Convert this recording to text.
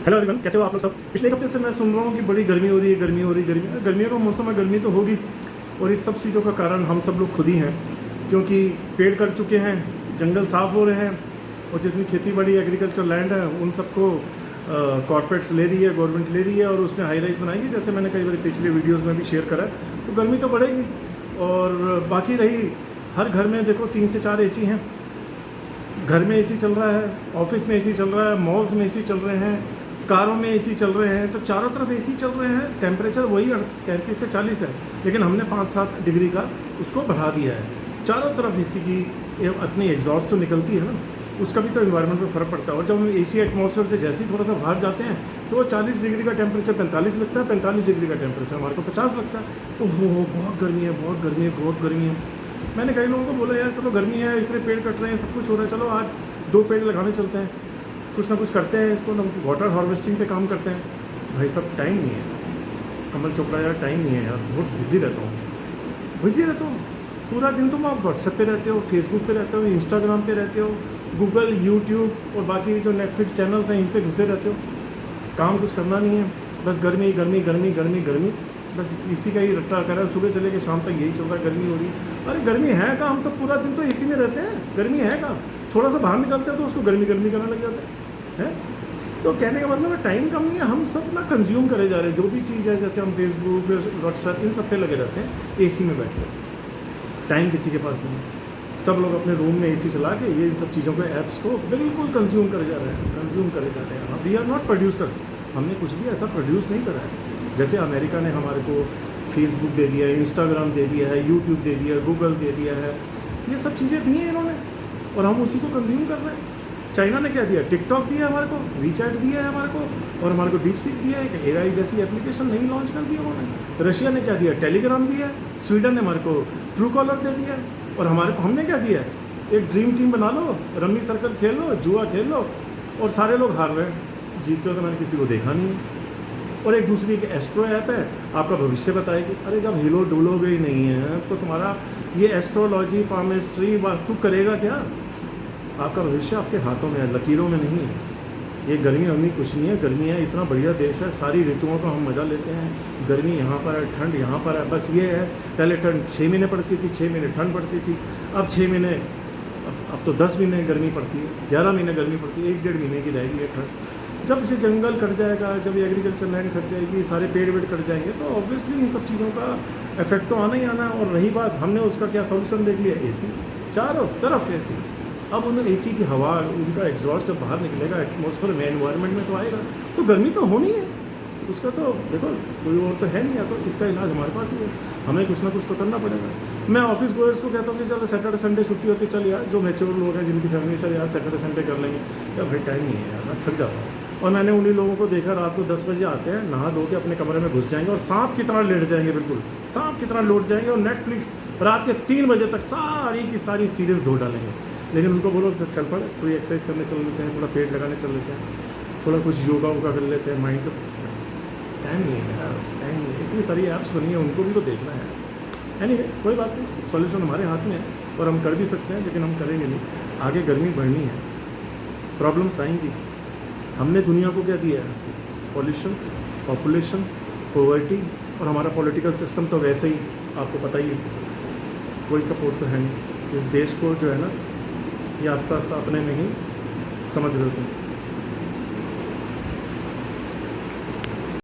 Hello everyone, कैसे हो आप लोग सब। पिछले एक हफ्ते से मैं सुन रहा हूँ कि बड़ी गर्मी हो रही है, गर्मियों का मौसम है, गर्मी तो होगी। और इस सब चीज़ों का कारण हम सब लोग खुद ही हैं, क्योंकि पेड़ कट चुके हैं, जंगल साफ़ हो रहे हैं, और जितनी खेती बाड़ी एग्रीकल्चर लैंड है उन सबको कॉर्पोरेट्स ले रही है, गवर्नमेंट ले रही है, और उसमें हाई राइज बनाएगी, जैसे मैंने कई बार पिछले वीडियोज़ में भी शेयर करा है। तो गर्मी तो बढ़ेगी। और बाकी रही, हर घर में देखो 3 से 4 AC हैं, घर में एसी चल रहा है, ऑफिस में एसी चल रहा है, मॉल्स में एसी चल रहे हैं, कारों में एसी चल रहे हैं, तो चारों तरफ एसी चल रहे हैं। टेम्परेचर वही 33 से 40 है, लेकिन हमने 5-7 डिग्री का उसको बढ़ा दिया है। चारों तरफ एसी की अपनी एग्जॉस्ट तो निकलती है ना, उसका भी तो एनवायरनमेंट पर फ़र्क पड़ता है। और जब हम एसी एटमॉस्फेयर से जैसे ही थोड़ा सा बाहर जाते हैं तो वो 40 डिग्री का टेम्परेचर 45 लगता है, 45 डिग्री का टेम्परेचर हमारे को 50 लगता है। तो हो बहुत गर्मी है, बहुत गर्मी है, बहुत गर्मी है। मैंने कई लोगों को बोला, यार चलो गर्मी है, इतने पेड़ कट रहे हैं, सब कुछ हो रहा है, चलो आज 2 पेड़ लगाने चलते हैं, कुछ ना कुछ करते हैं, इसको ना वाटर हार्वेस्टिंग पे काम करते हैं। भाई सब टाइम नहीं है कमल चोपड़ा, यार टाइम नहीं है यार, बहुत बिजी रहता हूँ। पूरा दिन तुम आप व्हाट्सएप पे रहते हो, फेसबुक पे रहते हो, इंस्टाग्राम पे रहते हो, गूगल, यूट्यूब और बाकी जो नेटफ्लिक्स चैनल्स हैं इन पर घुसे रहते हो। काम कुछ करना नहीं है, बस गर्मी गर्मी गर्मी गर्मी गर्मी, बस इसी का ही रट्टा करा है। सुबह से लेकर शाम तक यही चल रहा है, गर्मी हो रही है। अरे गर्मी है कहाँ, हम तो पूरा दिन तो एसी में रहते हैं, गर्मी है कहाँ। थोड़ा सा बाहर निकलते हैं तो उसको गर्मी गर्मी करने लग जाते हैं। तो कहने का मतलब है टाइम कम नहीं है, हम सब ना कंज्यूम करे जा रहे हैं जो भी चीज़ है। जैसे हम फेसबुक, व्हाट्सएप, इन सब पे लगे रहते हैं एसी में बैठ कर। टाइम किसी के पास नहीं है। सब लोग अपने रूम में एसी चला के ये इन सब चीज़ों को, ऐप्स को बिल्कुल कंज्यूम करे जा रहे हैं। वी आर नॉट प्रोड्यूसर्स, हमने कुछ भी ऐसा प्रोड्यूस नहीं करा है। जैसे अमेरिका ने हमारे को फेसबुक दे दिया है, इंस्टाग्राम दे दिया है, यूट्यूब दे दिया है, गूगल दे दिया है, ये सब चीज़ें दी हैं इन्होंने, और हम उसी को कंज्यूम कर रहे हैं। चाइना ने क्या दिया, टिकटॉक दिया है हमारे को, वीचैट दिया है हमारे को, और हमारे को डीपसीक दिया है, एक AI जैसी एप्लीकेशन नहीं लॉन्च कर दी उन्होंने। रशिया ने क्या दिया, टेलीग्राम दिया है। स्वीडन ने हमारे को ट्रू कॉलर दे दिया है। और हमारे को हमने क्या दिया है, एक ड्रीम टीम बना लो, रम्मी सर्कल खेल लो, जुआ खेल लो, और सारे लोग हार रहे हैं, जीतते हो तो मैंने किसी को देखा नहीं है। और एक दूसरी की एस्ट्रो ऐप है, आपका भविष्य बताएगी। अरे जब हिलो डुलोगे ही नहीं है तो तुम्हारा ये एस्ट्रोलॉजी, पामिस्ट्री, वास्तु करेगा क्या। आपका भविष्य आपके हाथों में है, लकीरों में नहीं है। ये गर्मी अम्मी कुछ नहीं है, गर्मी है, इतना बढ़िया देश है, सारी ऋतुओं का हम मज़ा लेते हैं। गर्मी यहाँ पर है, ठंड यहाँ पर है, बस ये है पहले ठंड 6 महीने पड़ती थी, 6 महीने ठंड पड़ती थी, अब 6 महीने, अब तो 10 महीने गर्मी पड़ती है, 11 महीने गर्मी पड़ती है, 1-1.5 महीने की रहेगी ये ठंड। जब ये जंगल कट जाएगा, जब ये एग्रीकल्चर लैंड कट जाएगी, सारे पेड़ वेड़ कट जाएंगे, तो ऑब्वियसली इन सब चीज़ों का इफेक्ट तो आना ही आना है। और रही बात, हमने उसका क्या सॉल्यूशन देख लिया, एसी, चारों तरफ एसी। अब उन एसी की हवा, उनका एग्जॉस्ट जब बाहर निकलेगा एटमॉस्फेयर में, एनवायरनमेंट में, तो आएगा, तो गर्मी तो होनी है। उसका तो देखो कोई और तो है नहीं, या तो इसका इलाज हमारे पास ही है, हमें कुछ ना कुछ तो करना पड़ेगा। मैं ऑफिस गोयर्स को कहता हूँ कि चलो सैटरडे संडे छुट्टी होती है, चल यार, जो मैच्योर लोग हैं जिनकी फैमिली, चल यार सैटरडे संडे कर लेंगे। या भाई टाइम नहीं है यार, मैं थक जाता हूँ। और मैंने उन्हीं लोगों को देखा, रात को 10 बजे आते हैं, नहा धो के अपने कमरे में घुस जाएंगे और सांप की तरह लेट जाएंगे, बिल्कुल सांप की तरह लौट जाएंगे, और नेटफ्लिक्स रात के 3 बजे तक सारी की सारी सीरीज़ ढो डालेंगे। लेकिन उनको बोलो चल पड़े, थोड़ी एक्सरसाइज करने चल लेते हैं, थोड़ा पेड़ लगाने चल लेते हैं, थोड़ा कुछ योगा वोगा कर लेते हैं, माइंड को टाइम नहीं है यार, टाइम नहीं है। इतनी सारी ऐप्स बनी है, उनको भी तो देखना है। एनीवे, कोई बात नहीं, सॉल्यूशन हमारे हाथ में है और हम कर भी सकते हैं, लेकिन हम करेंगे नहीं। आगे गर्मी बढ़नी है, प्रॉब्लम्स आएंगी। हमने दुनिया को क्या दिया है, पॉल्यूशन, पॉपुलेशन, पॉवर्टी, और हमारा पॉलिटिकल सिस्टम तो वैसे ही आपको पता ही है, कोई सपोर्ट तो है नहीं। इस देश को जो है ना, ये आस्ता आस्ता अपने में ही समझ रहे थे।